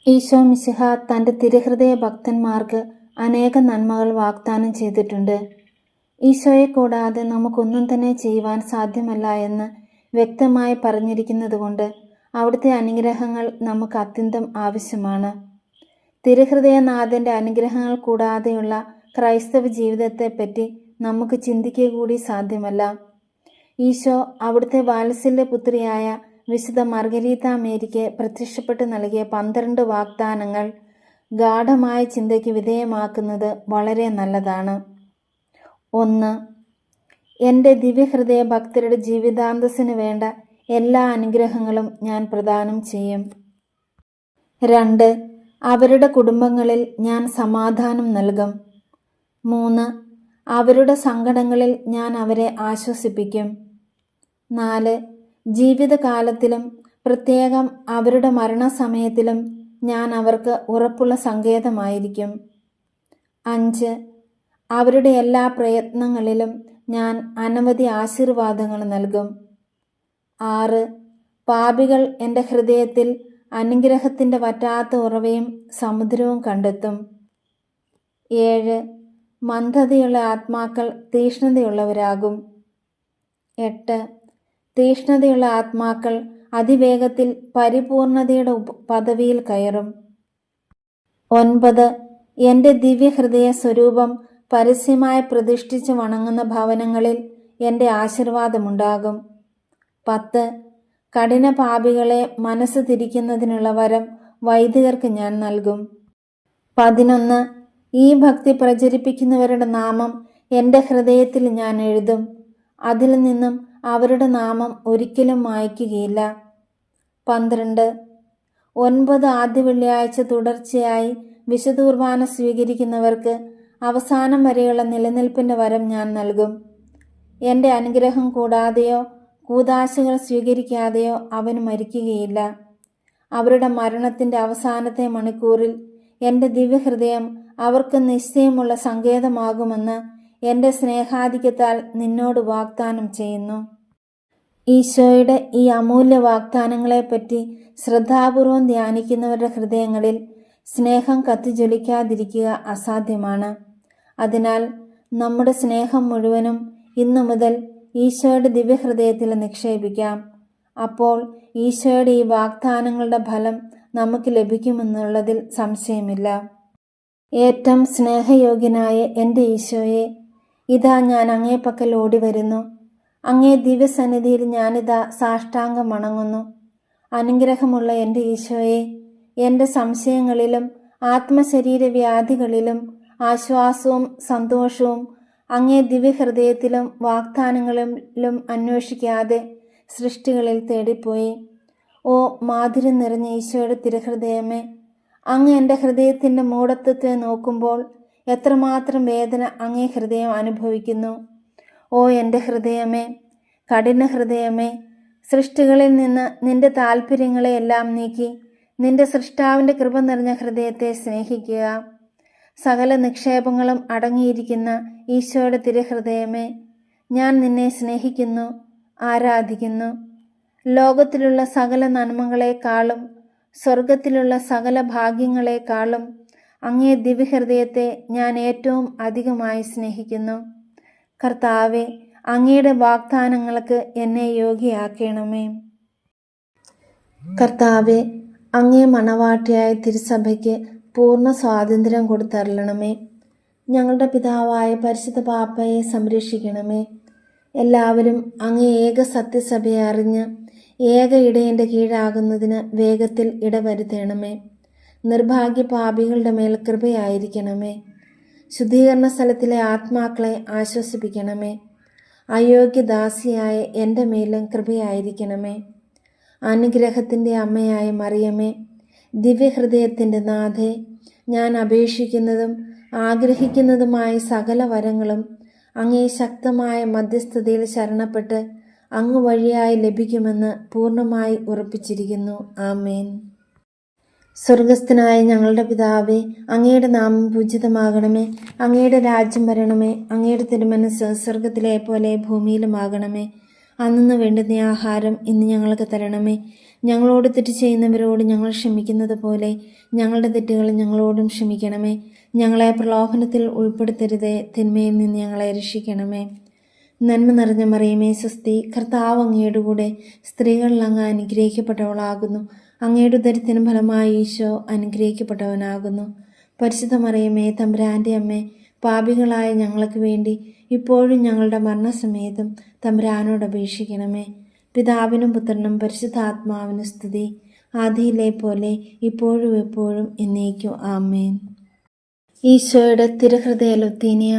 ഈശോ മിശിഹ തൻ്റെ തിരുഹൃദയ ഭക്തന്മാർക്ക് അനേക നന്മകൾ വാഗ്ദാനം ചെയ്തിട്ടുണ്ട്. ഈശോയെ കൂടാതെ നമുക്കൊന്നും തന്നെ ചെയ്യുവാൻ സാധ്യമല്ല എന്ന് വ്യക്തമായി പറഞ്ഞിരിക്കുന്നതുകൊണ്ട് അവിടുത്തെ അനുഗ്രഹങ്ങൾ നമുക്ക് അത്യന്തം ആവശ്യമാണ്. തിരുഹൃദയനാഥൻ്റെ അനുഗ്രഹങ്ങൾ കൂടാതെയുള്ള ക്രൈസ്തവ ജീവിതത്തെപ്പറ്റി നമുക്ക് ചിന്തിക്കുക കൂടി സാധ്യമല്ല. ഈശോ അവിടുത്തെ വാത്സല്യപുത്രിയായ വിശുദ്ധ മർഗരീത മേരിക്ക് പ്രത്യക്ഷപ്പെട്ട് നൽകിയ 12 വാഗ്ദാനങ്ങൾ ഗാഢമായ ചിന്തയ്ക്ക് വിധേയമാക്കുന്നത് വളരെ നല്ലതാണ്. 1. എൻ്റെ ദിവ്യഹൃദയ ഭക്തരുടെ ജീവിതാന്തസ്സിന് വേണ്ട എല്ലാ അനുഗ്രഹങ്ങളും ഞാൻ പ്രദാനം ചെയ്യും. 2. അവരുടെ കുടുംബങ്ങളിൽ ഞാൻ സമാധാനം നൽകും. 3. അവരുടെ സങ്കടങ്ങളിൽ ഞാൻ അവരെ ആശ്വസിപ്പിക്കും. 4. ജീവിതകാലത്തിലും പ്രത്യേകം അവരുടെ മരണസമയത്തിലും ഞാൻ അവർക്ക് ഉറപ്പുള്ള സങ്കേതമായിരിക്കും. 5. അവരുടെ എല്ലാ പ്രയത്നങ്ങളിലും ഞാൻ അനവധി ആശീർവാദങ്ങൾ നൽകും. 6. പാപികൾ എൻ്റെ ഹൃദയത്തിൽ അനുഗ്രഹത്തിൻ്റെ വറ്റാത്ത ഉറവയും സമുദ്രവും കണ്ടെത്തും. 7. മന്ദതയുള്ള ആത്മാക്കൾ തീഷ്ണതയുള്ളവരാകും. 8. തീഷ്ണതയുള്ള ആത്മാക്കൾ അതിവേഗത്തിൽ പരിപൂർണതയുടെ പദവിയിൽ കയറും. 9. എൻ്റെ ദിവ്യഹൃദയ സ്വരൂപം പരസ്യമായി പ്രതിഷ്ഠിച്ച് വണങ്ങുന്ന ഭവനങ്ങളിൽ എൻ്റെ ആശീർവാദമുണ്ടാകും. 10. കഠിന പാപികളെ മനസ്സ് തിരിക്കുന്നതിനുള്ള വരം വൈദികർക്ക് ഞാൻ നൽകും. 11. ഈ ഭക്തി പ്രചരിപ്പിക്കുന്നവരുടെ നാമം എൻ്റെ ഹൃദയത്തിൽ ഞാൻ എഴുതും. അതിൽ നിന്നും അവരുടെ നാമം ഒരിക്കലും മായ്ക്കുകയില്ല. 12. 9 ആദ്യ വെള്ളിയാഴ്ച തുടർച്ചയായി വിശുദ്ധ കുർബാന സ്വീകരിക്കുന്നവർക്ക് അവസാനം വരെയുള്ള നിലനിൽപ്പിൻ്റെ വരം ഞാൻ നൽകും. എൻ്റെ അനുഗ്രഹം കൂടാതെയോ കൂദാശകൾ സ്വീകരിക്കാതെയോ അവന് മരിക്കുകയില്ല. അവരുടെ മരണത്തിൻ്റെ അവസാനത്തെ മണിക്കൂറിൽ എൻ്റെ ദിവ്യഹൃദയം അവർക്ക് നിശ്ചയമുള്ള സങ്കേതമാകുമെന്ന് എൻ്റെ സ്നേഹാധിക്യത്താൽ നിന്നോട് വാഗ്ദാനം ചെയ്യുന്നു. ഈശോയുടെ ഈ അമൂല്യ വാഗ്ദാനങ്ങളെപ്പറ്റി ശ്രദ്ധാപൂർവം ധ്യാനിക്കുന്നവരുടെ ഹൃദയങ്ങളിൽ സ്നേഹം കത്തിജ്വലിക്കാതിരിക്കുക അസാധ്യമാണ്. അതിനാൽ നമ്മുടെ സ്നേഹം മുഴുവനും ഇന്നു മുതൽ ഈശോയുടെ ദിവ്യഹൃദയത്തിൽ നിക്ഷേപിക്കാം. അപ്പോൾ ഈശോയുടെ ഈ വാഗ്ദാനങ്ങളുടെ ഫലം നമുക്ക് ലഭിക്കുമെന്നുള്ളതിൽ സംശയമില്ല. ഏറ്റവും സ്നേഹയോഗ്യനായ എൻ്റെ ഈശോയെ, ഇതാ ഞാൻ അങ്ങേ പക്കൽ ഓടി വരുന്നു. അങ്ങേ ദിവ്യസന്നിധിയിൽ ഞാനിതാ സാഷ്ടാംഗം വണങ്ങുന്നു. അനുഗ്രഹമുള്ള എൻ്റെ ഈശോയെ, എൻ്റെ സംശയങ്ങളിലും ആത്മശരീര വ്യാധികളിലും ആശ്വാസവും സന്തോഷവും അങ്ങേ ദിവ്യഹൃദയത്തിലും വാഗ്ദാനങ്ങളിലും അന്വേഷിക്കാതെ സൃഷ്ടികളിൽ തേടിപ്പോയി. ഓ മാധുര്യം നിറഞ്ഞ ഈശോയുടെ തിരുഹൃദയമേ, അങ്ങ് എൻ്റെ ഹൃദയത്തിൻ്റെ മൂഢത്വത്തെ നോക്കുമ്പോൾ എത്രമാത്രം വേദന അങ്ങേ ഹൃദയം അനുഭവിക്കുന്നു. ഓ എൻ്റെ ഹൃദയമേ, കഠിന ഹൃദയമേ, സൃഷ്ടികളിൽ നിന്ന് നിന്റെ താല്പര്യങ്ങളെയെല്ലാം നീക്കി നിന്റെ സൃഷ്ടാവിൻ്റെ കൃപ നിറഞ്ഞ ഹൃദയത്തെ സ്നേഹിക്കുക. സകല നിക്ഷേപങ്ങളും അടങ്ങിയിരിക്കുന്ന ഈശോയുടെ തിരുഹൃദയമേ, ഞാൻ നിന്നെ സ്നേഹിക്കുന്നു, ആരാധിക്കുന്നു. ലോകത്തിലുള്ള സകല നന്മകളെക്കാളും സ്വർഗത്തിലുള്ള സകല ഭാഗ്യങ്ങളെക്കാളും അങ്ങേ ദിവ്യഹൃദയത്തെ ഞാൻ ഏറ്റവും അധികമായി സ്നേഹിക്കുന്നു. കർത്താവെ, അങ്ങയുടെ വാഗ്ദാനങ്ങൾക്ക് എന്നെ യോഗ്യയാക്കണമേ. കർത്താവെ, അങ്ങേ മണവാട്ടിയായ തിരുസഭയ്ക്ക് പൂർണ്ണ സ്വാതന്ത്ര്യം കൊടുത്തരുളണമേ. ഞങ്ങളുടെ പിതാവായ പരിശുദ്ധ പാപ്പയെ സംരക്ഷിക്കണമേ. എല്ലാവരും അങ്ങേ ഏക സത്യസഭയെ അറിഞ്ഞ് ഏക ഇടയൻ്റെ കീഴാകുന്നതിന് വേഗത്തിൽ ഇടവരുത്തണമേ. നിർഭാഗ്യ പാപികളുടെ മേൽ കൃപയായിരിക്കണമേ. ശുദ്ധീകരണ സ്ഥലത്തിലെ ആത്മാക്കളെ ആശ്വസിപ്പിക്കണമേ. അയോഗ്യദാസിയായ എൻ്റെ മേലും കൃപയായിരിക്കണമേ. അനുഗ്രഹത്തിൻ്റെ അമ്മയായ മറിയമേ, ദിവ്യഹൃദയത്തിൻ്റെ നാഥേ, ഞാൻ അപേക്ഷിക്കുന്നതും ആഗ്രഹിക്കുന്നതുമായ സകല വരങ്ങളും അങ്ങേ ശക്തമായ മധ്യസ്ഥതയിൽ ശരണപ്പെട്ട് അങ്ങ് വഴിയായി ലഭിക്കുമെന്ന് പൂർണ്ണമായി ഉറപ്പിച്ചിരിക്കുന്നു. ആമേൻ. സ്വർഗസ്ഥനായ ഞങ്ങളുടെ പിതാവേ, അങ്ങയുടെ നാമം പൂജിതമാകണമേ. അങ്ങയുടെ രാജ്യം വരണമേ. അങ്ങയുടെ തിരുമനസ്സ് സ്വർഗത്തിലെ പോലെ ഭൂമിയിലുമാകണമേ. അന്നു വേണ്ടുന്ന ആഹാരം ഇന്ന് ഞങ്ങൾക്ക് തരണമേ. ഞങ്ങളോട് തെറ്റ് ചെയ്യുന്നവരോട് ഞങ്ങൾ ക്ഷമിക്കുന്നത് പോലെ ഞങ്ങളുടെ തെറ്റുകൾ ഞങ്ങളോടും ക്ഷമിക്കണമേ. ഞങ്ങളെ പ്രലോഭനത്തിൽ ഉൾപ്പെടുത്തരുതേ, തിന്മയിൽ നിന്ന് ഞങ്ങളെ രക്ഷിക്കണമേ. നന്മ നിറഞ്ഞ മറിയമേ സ്വസ്തി, കർത്താവ് അങ്ങയുടെ കൂടെ സ്ത്രീകളിൽ അങ്ങ് അനുഗ്രഹിക്കപ്പെട്ടവളാകുന്നു. അങ്ങയുടെ ഉദരത്തിന് ഫലമായി ഈശോ അനുഗ്രഹിക്കപ്പെട്ടവനാകുന്നു. പരിശുദ്ധ മറിയമേ തമ്പുരാൻ്റെ അമ്മേ, പാപികളായ ഞങ്ങൾക്ക് വേണ്ടി ഇപ്പോഴും ഞങ്ങളുടെ മരണസമയത്തും തമ്പുരാനോട് അപേക്ഷിക്കണമേ. പിതാവിനും പുത്രനും പരിശുദ്ധാത്മാവിനും സ്തുതി, ആദിയിലെ പോലെ ഇപ്പോഴും എപ്പോഴും എന്നേക്കും ആമേൻ. ഈശോയുടെ തിരുഹൃദയ ലുത്തീനിയ.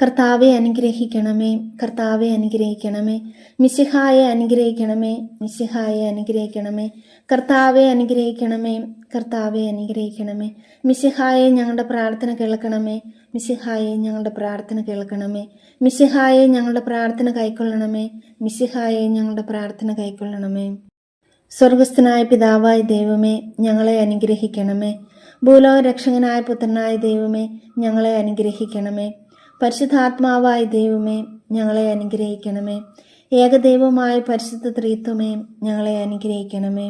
കർത്താവെ അനുഗ്രഹിക്കണമേ, കർത്താവെ അനുഗ്രഹിക്കണമേ. മിശിഹായെ അനുഗ്രഹിക്കണമേ, മിശിഹായെ അനുഗ്രഹിക്കണമേ. കർത്താവെ അനുഗ്രഹിക്കണമേ, കർത്താവെ അനുഗ്രഹിക്കണമേ. മിശിഹായെ ഞങ്ങളുടെ പ്രാർത്ഥന കേൾക്കണമേ, മിശിഹായെ ഞങ്ങളുടെ പ്രാർത്ഥന കേൾക്കണമേ. മിശിഹായെ ഞങ്ങളുടെ പ്രാർത്ഥന കൈക്കൊള്ളണമേ, മിശിഹായെ ഞങ്ങളുടെ പ്രാർത്ഥന കൈക്കൊള്ളണമേ. സ്വർഗസ്ഥനായ പിതാവായ ദൈവമേ, ഞങ്ങളെ അനുഗ്രഹിക്കണമേ. ഭൂലോക രക്ഷകനായ പുത്രനായ ദൈവമേ, ഞങ്ങളെ അനുഗ്രഹിക്കണമേ. പരിശുദ്ധാത്മാവായ ദൈവമേ, ഞങ്ങളെ അനുഗ്രഹിക്കണമേ. ഏകദൈവമായ പരിശുദ്ധ ത്രിത്വമേ, ഞങ്ങളെ അനുഗ്രഹിക്കണമേ.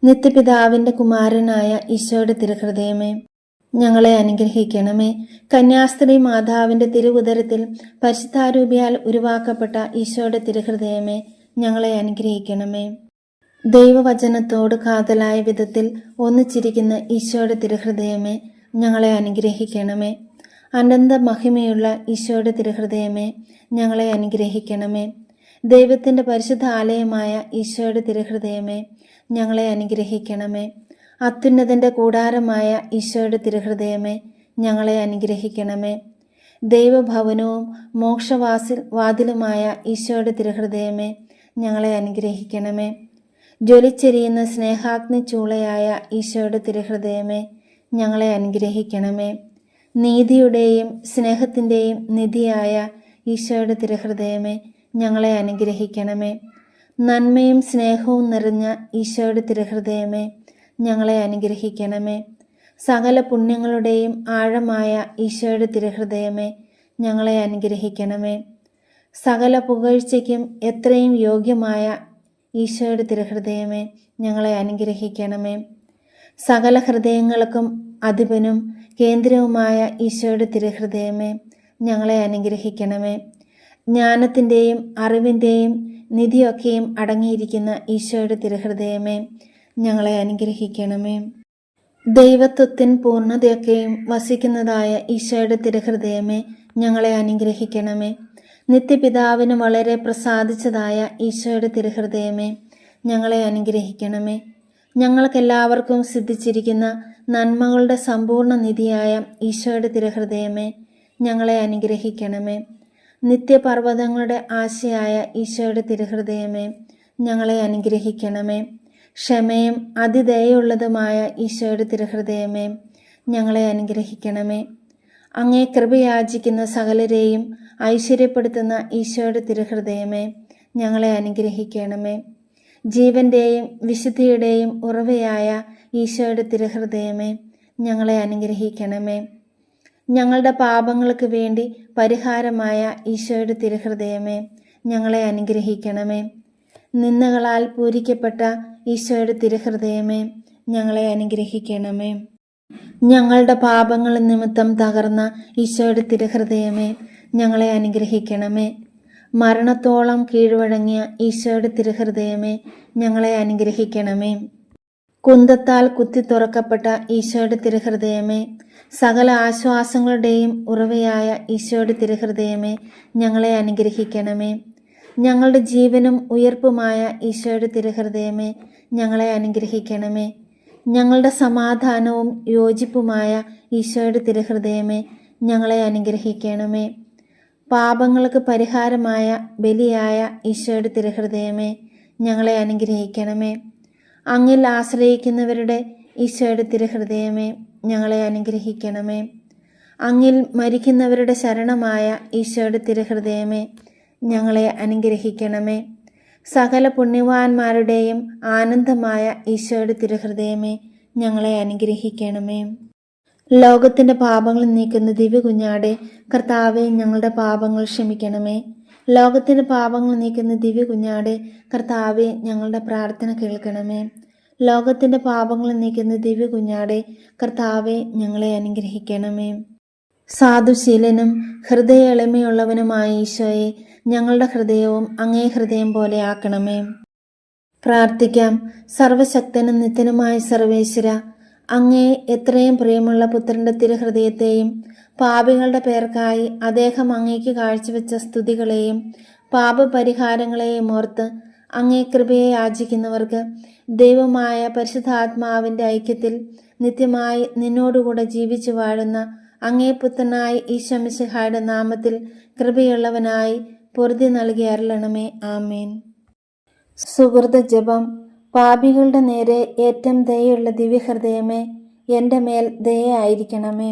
നിത്യപിതാവിൻ്റെ കുമാരനായ ഈശോയുടെ തിരുഹൃദയമേ, ഞങ്ങളെ അനുഗ്രഹിക്കണമേ. കന്യാസ്ത്രീ മാതാവിൻ്റെ തിരുവുദരത്തിൽ പരിശുദ്ധാരൂപിയാൽ ഉരുവാക്കപ്പെട്ട ഈശോയുടെ തിരുഹൃദയമേ, ഞങ്ങളെ അനുഗ്രഹിക്കണമേ. ദൈവവചനത്തോട് കാതലായ വിധത്തിൽ ഒന്നിച്ചിരിക്കുന്ന ഈശോയുടെ തിരുഹൃദയമേ, ഞങ്ങളെ അനുഗ്രഹിക്കണമേ. അനന്ത മഹിമയുള്ള ഈശോയുടെ തിരുഹൃദയമേ, ഞങ്ങളെ അനുഗ്രഹിക്കണമേ. ദൈവത്തിൻ്റെ പരിശുദ്ധ ആലയമായ ഈശോയുടെ തിരുഹൃദയമേ, ഞങ്ങളെ അനുഗ്രഹിക്കണമേ. അത്യുന്നതൻ്റെ കൂടാരമായ ഈശോയുടെ തിരുഹൃദയമേ, ഞങ്ങളെ അനുഗ്രഹിക്കണമേ. ദൈവഭവനവും മോക്ഷവാതിലുമായ ഈശോയുടെ തിരുഹൃദയമേ, ഞങ്ങളെ അനുഗ്രഹിക്കണമേ. ജ്വലിച്ചെരിയുന്ന സ്നേഹാഗ്നി ചൂളയായ ഈശോയുടെ തിരുഹൃദയമേ, ഞങ്ങളെ അനുഗ്രഹിക്കണമേ. നീതിയുടെയും സ്നേഹത്തിൻ്റെയും നിധിയായ ഈശോയുടെ തിരുഹൃദയമേ, ഞങ്ങളെ അനുഗ്രഹിക്കണമേ. നന്മയും സ്നേഹവും നിറഞ്ഞ ഈശോയുടെ തിരുഹൃദയമേ, ഞങ്ങളെ അനുഗ്രഹിക്കണമേ. സകല പുണ്യങ്ങളുടെയും ആഴമായ ഈശോയുടെ തിരുഹൃദയമേ, ഞങ്ങളെ അനുഗ്രഹിക്കണമേ. സകല പുകഴ്ചയ്ക്കും എത്രയും യോഗ്യമായ ഈശോയുടെ തിരുഹൃദയമേ, ഞങ്ങളെ അനുഗ്രഹിക്കണമേ. സകല ഹൃദയങ്ങൾക്കും അധിപനും കേന്ദ്രവുമായ ഈശോയുടെ തിരുഹൃദയമേ, ഞങ്ങളെ അനുഗ്രഹിക്കണമേ. ജ്ഞാനത്തിൻ്റെയും അറിവിൻ്റെയും നിധിയൊക്കെയും അടങ്ങിയിരിക്കുന്ന ഈശോയുടെ തിരുഹൃദയമേ, ഞങ്ങളെ അനുഗ്രഹിക്കണമേ. ദൈവത്വത്തിൻ പൂർണ്ണതയൊക്കെയും വസിക്കുന്നതായ ഈശോയുടെ തിരുഹൃദയമേ, ഞങ്ങളെ അനുഗ്രഹിക്കണമേ. നിത്യപിതാവിന് വളരെ പ്രസാദിച്ചതായ ഈശോയുടെ തിരുഹൃദയമേ, ഞങ്ങളെ അനുഗ്രഹിക്കണമേ. ഞങ്ങൾക്കെല്ലാവർക്കും സിദ്ധിച്ചിരിക്കുന്ന നന്മകളുടെ സമ്പൂർണ്ണ നിധിയായ ഈശോയുടെ തിരുഹൃദയമേ, ഞങ്ങളെ അനുഗ്രഹിക്കണമേ. നിത്യപർവ്വതങ്ങളുടെ ആശയായ ഈശോയുടെ തിരുഹൃദയമേ, ഞങ്ങളെ അനുഗ്രഹിക്കണമേ. ക്ഷമയും അതിദയുള്ളതുമായ ഈശോയുടെ തിരുഹൃദയമേ, ഞങ്ങളെ അനുഗ്രഹിക്കണമേ. അങ്ങേ കൃപയാചിക്കുന്ന സകലരെയും ഐശ്വര്യപ്പെടുത്തുന്ന ഈശോയുടെ തിരുഹൃദയമേ, ഞങ്ങളെ അനുഗ്രഹിക്കണമേ. ജീവന്റെയും വിശുദ്ധിയുടെയും ഉറവയായ ഈശോയുടെ തിരുഹൃദയമേ, ഞങ്ങളെ അനുഗ്രഹിക്കണമേ. ഞങ്ങളുടെ പാപങ്ങൾക്ക് വേണ്ടി പരിഹാരമായ ഈശോയുടെ തിരുഹൃദയമേ, ഞങ്ങളെ അനുഗ്രഹിക്കണമേ. നിന്ദകളാൽ പൂരിക്കപ്പെട്ട ഈശോയുടെ തിരുഹൃദയമേ, ഞങ്ങളെ അനുഗ്രഹിക്കണമേ. ഞങ്ങളുടെ പാപങ്ങൾ നിമിത്തം തകർന്ന ഈശോയുടെ തിരുഹൃദയമേ, ഞങ്ങളെ അനുഗ്രഹിക്കണമേ. മരണത്തോളം കീഴ്വഴങ്ങിയ ഈശോയുടെ തിരുഹൃദയമേ, ഞങ്ങളെ അനുഗ്രഹിക്കണമേ. കുന്തത്താൽ കുത്തി തുറക്കപ്പെട്ട ഈശോയുടെ തിരുഹൃദയമേ, സകല ആശ്വാസങ്ങളുടെയും ഉറവയായ ഈശോയുടെ തിരുഹൃദയമേ, ഞങ്ങളെ അനുഗ്രഹിക്കണമേ. ഞങ്ങളുടെ ജീവനും ഉയർപ്പുമായ ഈശോയുടെ തിരുഹൃദയമേ, ഞങ്ങളെ അനുഗ്രഹിക്കണമേ. ഞങ്ങളുടെ സമാധാനവും യോജിപ്പുമായ ഈശോയുടെ തിരുഹൃദയമേ, ഞങ്ങളെ അനുഗ്രഹിക്കണമേ. പാപങ്ങൾക്ക് പരിഹാരമായ ബലിയായ ഈശോയുടെ തിരുഹൃദയമേ, ഞങ്ങളെ അനുഗ്രഹിക്കണമേ. അങ്ങിൽ ആശ്രയിക്കുന്നവരുടെ ഈശോയുടെ തിരുഹൃദയമേ, ഞങ്ങളെ അനുഗ്രഹിക്കണമേ. അങ്ങിൽ മരിക്കുന്നവരുടെ ശരണമായ ഈശോയുടെ തിരുഹൃദയമേ, ഞങ്ങളെ അനുഗ്രഹിക്കണമേ. സകല പുണ്യവാന്മാരുടെയും ആനന്ദമായ ഈശോയുടെ തിരുഹൃദയമേ, ഞങ്ങളെ അനുഗ്രഹിക്കണമേ. ലോകത്തിൻ്റെ പാപങ്ങൾ നീക്കുന്ന ദിവ്യ കുഞ്ഞാടെ, കർത്താവെ ഞങ്ങളുടെ പാപങ്ങൾ ക്ഷമിക്കണമേ. ലോകത്തിൻ്റെ പാപങ്ങൾ നീക്കുന്ന ദിവ്യ കുഞ്ഞാടെ കർത്താവെ, ഞങ്ങളുടെ പ്രാർത്ഥന കേൾക്കണമേ. ലോകത്തിൻ്റെ പാപങ്ങൾ നീക്കുന്ന ദിവ്യ കുഞ്ഞാടെ കർത്താവെ, ഞങ്ങളെ അനുഗ്രഹിക്കണമേ. സാധുശീലനും ഹൃദയ എളിമയുള്ളവനുമായ ഈശോയെ, ഞങ്ങളുടെ ഹൃദയവും അങ്ങേ ഹൃദയം പോലെ ആക്കണമേ. പ്രാർത്ഥിക്കാം. സർവശക്തനും നിത്യനുമായ സർവേശ്വര, അങ്ങേ എത്രയും പ്രിയമുള്ള പുത്രൻ്റെ തിരുഹൃദയത്തെയും പാപികളുടെ പേർക്കായി അദ്ദേഹം അങ്ങേക്ക് കാഴ്ചവെച്ച സ്തുതികളെയും പാപപരിഹാരങ്ങളെയും ഓർത്ത് അങ്ങേ കൃപയെ യാചിക്കുന്നവർക്ക് ദൈവമായ പരിശുദ്ധാത്മാവിൻ്റെ ഐക്യത്തിൽ നിത്യമായി നിന്നോടുകൂടെ ജീവിച്ചു വാഴുന്ന അങ്ങേ പുത്രനായ ഈശോ മിശിഹായുടെ നാമത്തിൽ കൃപയുള്ളവനായി പൊറുതി നൽകി അരുളണമേ. ആമേൻ. സുഹൃത ജപം. പാപികളുടെ നേരെ ഏറ്റവും ദയയുള്ള ദിവ്യഹൃദയമേ, എൻ്റെ മേൽ ദയയായിരിക്കണമേ.